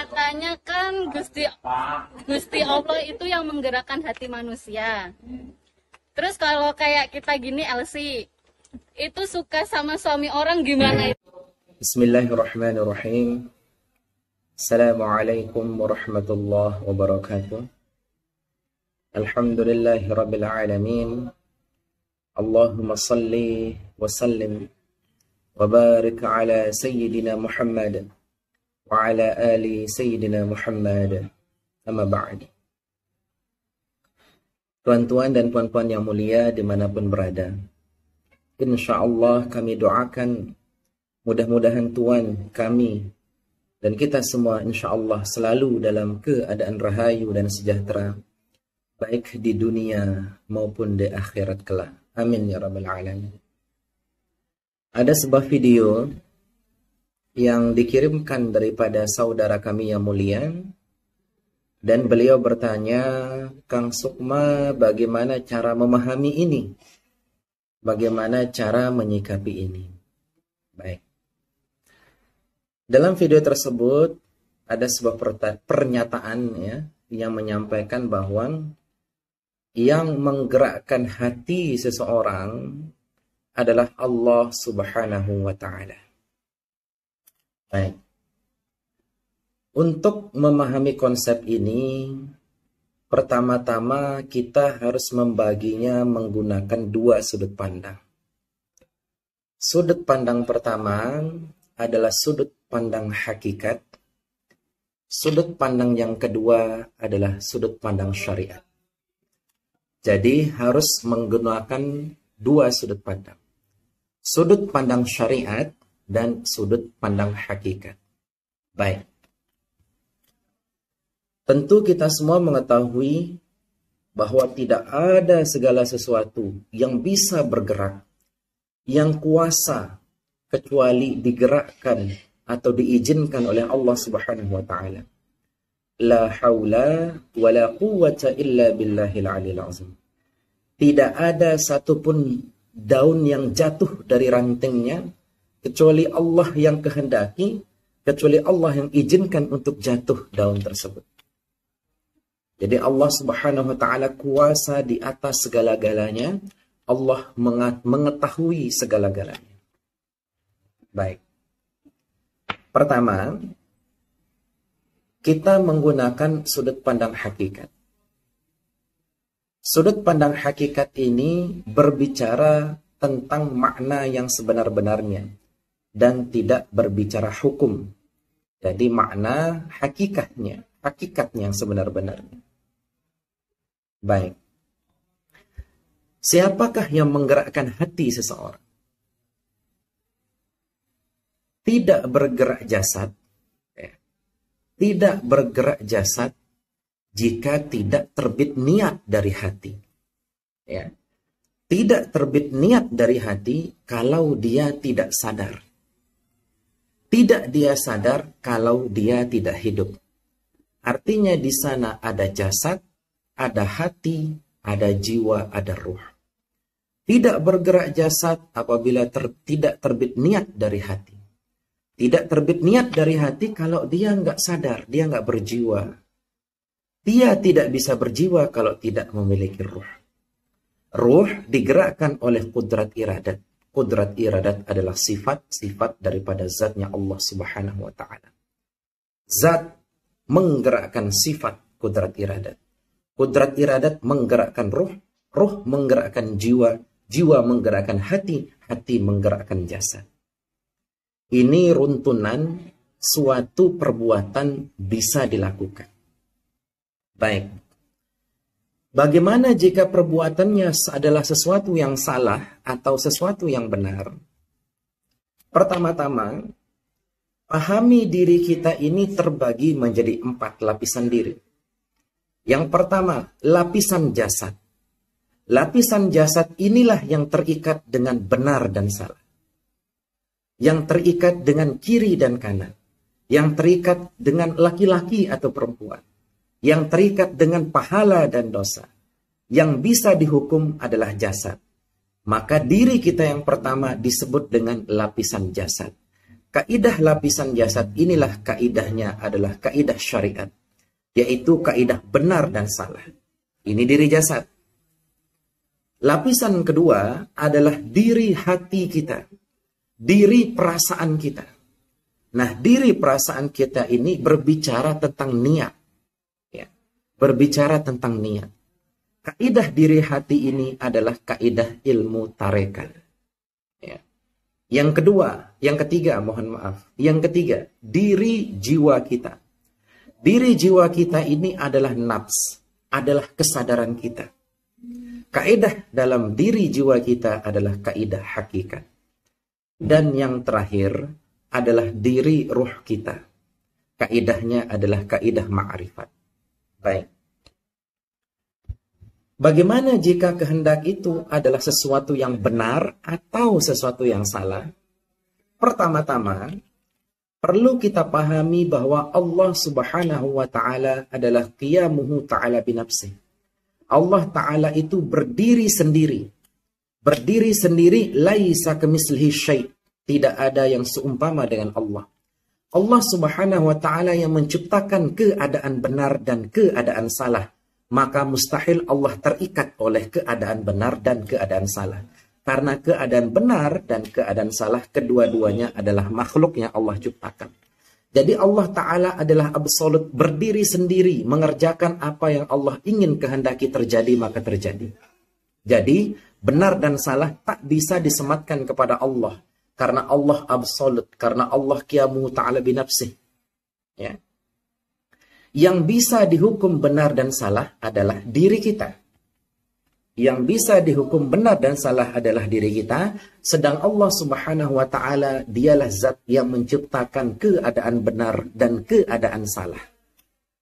katanya kan Gusti Allah itu yang menggerakkan hati manusia. Terus kalau kayak kita gini LC, itu suka sama suami orang gimana itu? Bismillahirrahmanirrahim. Assalamualaikum warahmatullahi wabarakatuh. Alhamdulillahirabbil alamin. Allahumma salli wa sallim wa barik ala sayyidina Muhammad wa ala ali sayyidina Muhammad. Amma ba'd. Tuan-tuan dan puan-puan yang mulia dimanapun berada, insyaallah kami doakan mudah-mudahan Tuhan kami dan kita semua insyaallah selalu dalam keadaan rahayu dan sejahtera, baik di dunia maupun di akhirat kelak. Amin ya rabbal alamin. Ada sebuah video yang dikirimkan daripada saudara kami yang mulia, dan beliau bertanya, Kang Sukma, bagaimana cara memahami ini? Bagaimana cara menyikapi ini? Baik. Dalam video tersebut ada sebuah pernyataan ya, yang menyampaikan bahwa yang menggerakkan hati seseorang adalah Allah Subhanahu wa Ta'ala. Baik. Untuk memahami konsep ini, pertama-tama kita harus membaginya menggunakan dua sudut pandang. Sudut pandang pertama adalah sudut pandang hakikat. Sudut pandang yang kedua adalah sudut pandang syariat. Jadi harus menggunakan dua sudut pandang. Sudut pandang syariat dan sudut pandang hakikat. Baik. Tentu kita semua mengetahui bahwa tidak ada segala sesuatu yang bisa bergerak, yang kuasa, kecuali digerakkan atau diizinkan oleh Allah Subhanahu wa Ta'ala. La haula wa la quwwata illa billahil aliyil azim. Tidak ada satupun daun yang jatuh dari rantingnya kecuali Allah yang kehendaki, kecuali Allah yang izinkan untuk jatuh daun tersebut. Jadi Allah Subhanahu wa Ta'ala kuasa di atas segala-galanya. Allah mengetahui segala-galanya. Baik. Pertama, kita menggunakan sudut pandang hakikat. Sudut pandang hakikat ini berbicara tentang makna yang sebenar-benarnya dan tidak berbicara hukum. Jadi makna hakikatnya yang sebenar-benarnya. Baik. Siapakah yang menggerakkan hati seseorang? Tidak bergerak jasad. Tidak bergerak jasad jika tidak terbit niat dari hati. Ya. Tidak terbit niat dari hati kalau dia tidak sadar. Tidak dia sadar kalau dia tidak hidup. Artinya di sana ada jasad, ada hati, ada jiwa, ada ruh. Tidak bergerak jasad apabila tidak terbit niat dari hati. Tidak terbit niat dari hati kalau dia nggak sadar, dia nggak berjiwa. Dia tidak bisa berjiwa kalau tidak memiliki ruh. Ruh digerakkan oleh kudrat iradat. Kudrat iradat adalah sifat-sifat daripada zatnya Allah Subhanahu wa Ta'ala. Zat menggerakkan sifat kudrat iradat. Kudrat iradat menggerakkan ruh, ruh menggerakkan jiwa, jiwa menggerakkan hati, hati menggerakkan jasad. Ini runtunan suatu perbuatan bisa dilakukan. Baik. Bagaimana jika perbuatannya adalah sesuatu yang salah atau sesuatu yang benar? Pertama-tama, pahami diri kita ini terbagi menjadi 4 lapisan diri. Yang pertama, lapisan jasad. Lapisan jasad inilah yang terikat dengan benar dan salah. Yang terikat dengan kiri dan kanan. Yang terikat dengan laki-laki atau perempuan. Yang terikat dengan pahala dan dosa. Yang bisa dihukum adalah jasad. Maka diri kita yang pertama disebut dengan lapisan jasad. kaidah lapisan jasad inilah kaidahnya adalah kaidah syariat, yaitu kaidah benar dan salah. Ini diri jasad. Lapisan kedua adalah diri hati kita, diri perasaan kita. Nah, diri perasaan kita ini berbicara tentang niat, ya, berbicara tentang niat. Kaidah diri hati ini adalah kaidah ilmu tarekat. Ya. Yang ketiga, diri jiwa kita. Diri jiwa kita ini adalah nafs, adalah kesadaran kita. Kaidah dalam diri jiwa kita adalah kaidah hakikat. Dan yang terakhir adalah diri ruh kita. Kaidahnya adalah kaidah ma'rifat. Baik. Bagaimana jika kehendak itu adalah sesuatu yang benar atau sesuatu yang salah? Pertama-tama, perlu kita pahami bahwa Allah Subhanahu wa Ta'ala adalah qiyamuhu ta'ala binafsih. Allah Ta'ala itu berdiri sendiri. Berdiri sendiri, laisa kamislihi syai'. Tidak ada yang seumpama dengan Allah. Allah Subhanahu wa Ta'ala yang menciptakan keadaan benar dan keadaan salah. Maka mustahil Allah terikat oleh keadaan benar dan keadaan salah. Karena keadaan benar dan keadaan salah kedua-duanya adalah makhluk yang Allah ciptakan. Jadi Allah Ta'ala adalah absolut, berdiri sendiri, mengerjakan apa yang Allah ingin kehendaki terjadi maka terjadi. Jadi benar dan salah tak bisa disematkan kepada Allah. Karena Allah absolut, karena Allah qiyamuhu ta'ala binafsih. Ya. Yang bisa dihukum benar dan salah adalah diri kita. Yang bisa dihukum benar dan salah adalah diri kita. Sedang Allah Subhanahu wa Ta'ala dialah zat yang menciptakan keadaan benar dan keadaan salah.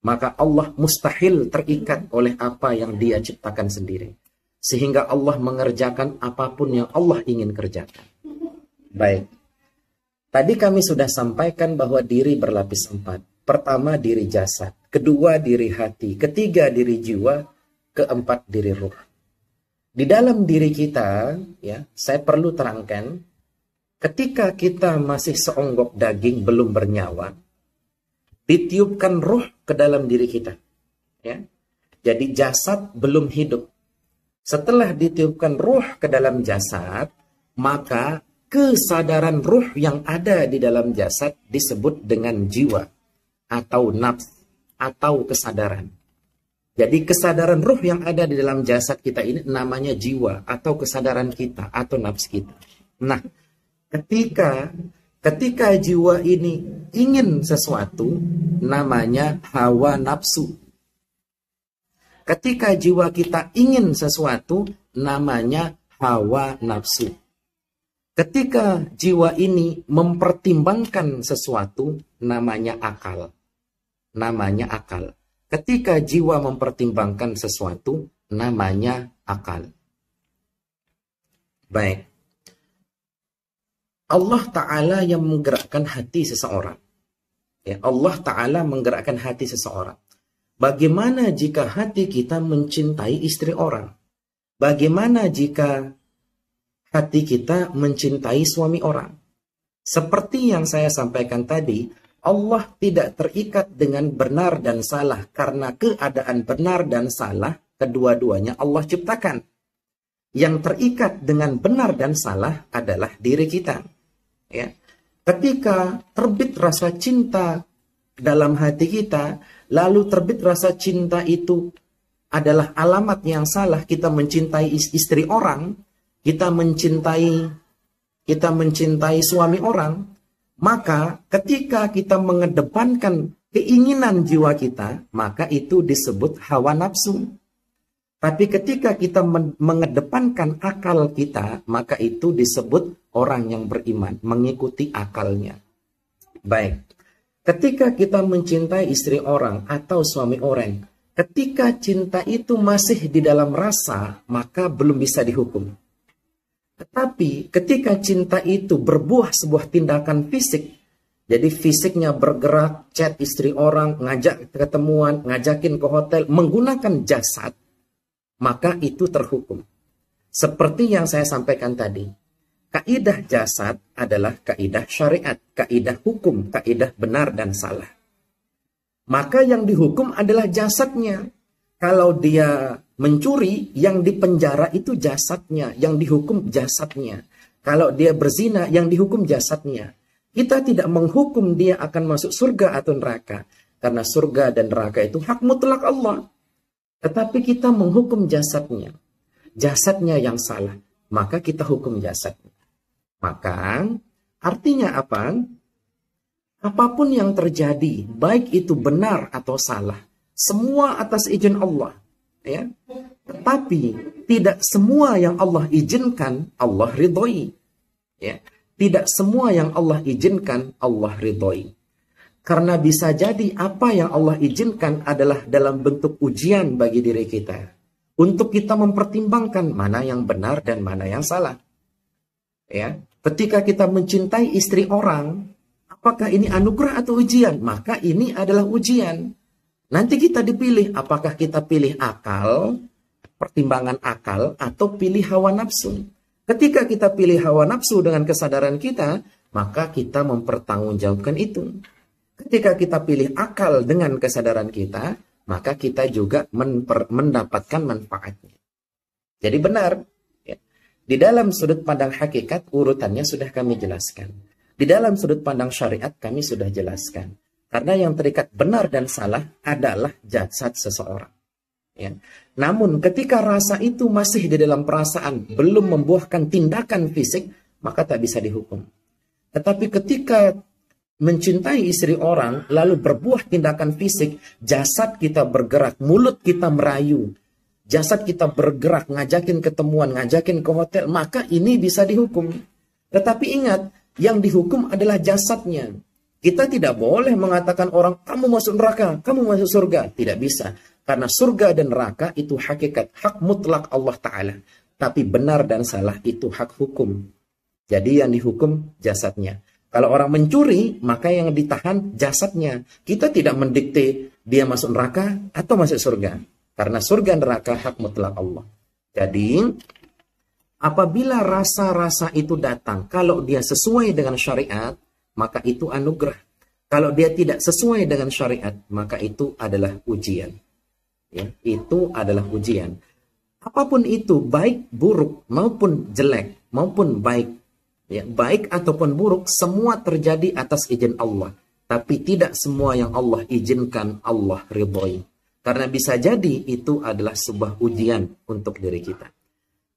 Maka Allah mustahil terikat oleh apa yang dia ciptakan sendiri. Sehingga Allah mengerjakan apapun yang Allah ingin kerjakan. Baik. Tadi kami sudah sampaikan bahwa diri berlapis 4. Pertama diri jasad, kedua diri hati, ketiga diri jiwa, keempat diri ruh. Di dalam diri kita, ya, saya perlu terangkan, ketika kita masih seonggok daging belum bernyawa, ditiupkan ruh ke dalam diri kita. Ya. Jadi jasad belum hidup. Setelah ditiupkan ruh ke dalam jasad, maka kesadaran ruh yang ada di dalam jasad disebut dengan jiwa. Atau nafs, atau kesadaran. Jadi kesadaran ruh yang ada di dalam jasad kita ini namanya jiwa, atau kesadaran kita, atau nafs kita. Nah, ketika jiwa ini ingin sesuatu, namanya hawa nafsu. Ketika jiwa kita ingin sesuatu, namanya hawa nafsu. Ketika jiwa ini mempertimbangkan sesuatu, namanya akal. Namanya akal. Ketika jiwa mempertimbangkan sesuatu, namanya akal. Baik. Allah Ta'ala yang menggerakkan hati seseorang. Ya, Allah Ta'ala menggerakkan hati seseorang. Bagaimana jika hati kita mencintai istri orang? Bagaimana jika hati kita mencintai suami orang? Seperti yang saya sampaikan tadi, Allah tidak terikat dengan benar dan salah. Karena keadaan benar dan salah, kedua-duanya Allah ciptakan. Yang terikat dengan benar dan salah adalah diri kita. Ya. Ketika terbit rasa cinta dalam hati kita, lalu terbit rasa cinta itu adalah alamat yang salah, kita mencintai istri orang, kita mencintai suami orang, maka ketika kita mengedepankan keinginan jiwa kita, maka itu disebut hawa nafsu. Tapi ketika kita mengedepankan akal kita, maka itu disebut orang yang beriman, mengikuti akalnya. Baik. Ketika kita mencintai istri orang atau suami orang, ketika cinta itu masih di dalam rasa, maka belum bisa dihukum. Tetapi ketika cinta itu berbuah sebuah tindakan fisik, jadi fisiknya bergerak, chat istri orang, ngajak ketemuan, ngajakin ke hotel, menggunakan jasad, maka itu terhukum. Seperti yang saya sampaikan tadi, Kaidah jasad adalah kaidah syariat, kaidah hukum, kaidah benar dan salah. Maka yang dihukum adalah jasadnya. Kalau dia mencuri, yang dipenjara itu jasadnya, yang dihukum jasadnya. Kalau dia berzina, yang dihukum jasadnya. Kita tidak menghukum dia akan masuk surga atau neraka. Karena surga dan neraka itu hak mutlak Allah. Tetapi kita menghukum jasadnya. Jasadnya yang salah. Maka kita hukum jasadnya. Maka artinya apa? Apapun yang terjadi, baik itu benar atau salah, semua atas izin Allah. Ya. Tetapi tidak semua yang Allah izinkan, Allah ridhoi. Ya. Tidak semua yang Allah izinkan, Allah ridhoi. Karena bisa jadi apa yang Allah izinkan adalah dalam bentuk ujian bagi diri kita. Untuk kita mempertimbangkan mana yang benar dan mana yang salah. Ya. Ketika kita mencintai istri orang, apakah ini anugerah atau ujian? Maka ini adalah ujian. Nanti kita dipilih, apakah kita pilih akal, pertimbangan akal, atau pilih hawa nafsu. Ketika kita pilih hawa nafsu dengan kesadaran kita, maka kita mempertanggungjawabkan itu. Ketika kita pilih akal dengan kesadaran kita, maka kita juga mendapatkan manfaatnya. Jadi benar. Ya. Di dalam sudut pandang hakikat, urutannya sudah kami jelaskan. Di dalam sudut pandang syariat kami sudah jelaskan. Karena yang terikat benar dan salah adalah jasad seseorang. Ya. Namun ketika rasa itu masih di dalam perasaan, belum membuahkan tindakan fisik, maka tak bisa dihukum. Tetapi ketika mencintai istri orang, lalu berbuah tindakan fisik, jasad kita bergerak, mulut kita merayu, jasad kita bergerak, ngajakin ketemuan, ngajakin ke hotel, maka ini bisa dihukum. Tetapi ingat, yang dihukum adalah jasadnya. Kita tidak boleh mengatakan orang, kamu masuk neraka, kamu masuk surga. Tidak bisa. Karena surga dan neraka itu hakikat, hak mutlak Allah Ta'ala. Tapi benar dan salah itu hak hukum. Jadi yang dihukum jasadnya. Kalau orang mencuri, maka yang ditahan jasadnya. Kita tidak mendikte dia masuk neraka atau masuk surga. Karena surga dan neraka hak mutlak Allah. Jadi, apabila rasa-rasa itu datang, kalau dia sesuai dengan syariat, maka itu anugerah. Kalau dia tidak sesuai dengan syariat, maka itu adalah ujian. Ya, itu adalah ujian. Apapun itu, baik, buruk, maupun jelek, maupun baik, ya, baik ataupun buruk, semua terjadi atas izin Allah. Tapi tidak semua yang Allah izinkan, Allah ridhoi. Karena bisa jadi itu adalah sebuah ujian untuk diri kita.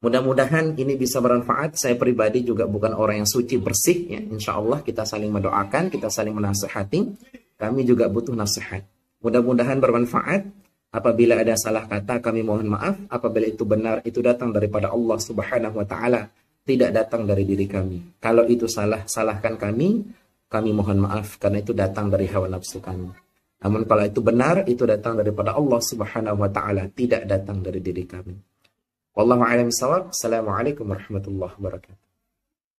Mudah-mudahan ini bisa bermanfaat. Saya pribadi juga bukan orang yang suci bersih. Ya. Insya Allah kita saling mendoakan, kita saling menasihati. Kami juga butuh nasihat. Mudah-mudahan bermanfaat. Apabila ada salah kata kami mohon maaf. Apabila itu benar, itu datang daripada Allah Subhanahu wa Ta'ala. Tidak datang dari diri kami. Kalau itu salah, salahkan kami. Kami mohon maaf karena itu datang dari hawa nafsu kami. Namun kalau itu benar, itu datang daripada Allah Subhanahu wa Ta'ala. Tidak datang dari diri kami. Wallahu a'lam bishawab. Assalamualaikum warahmatullahi wabarakatuh.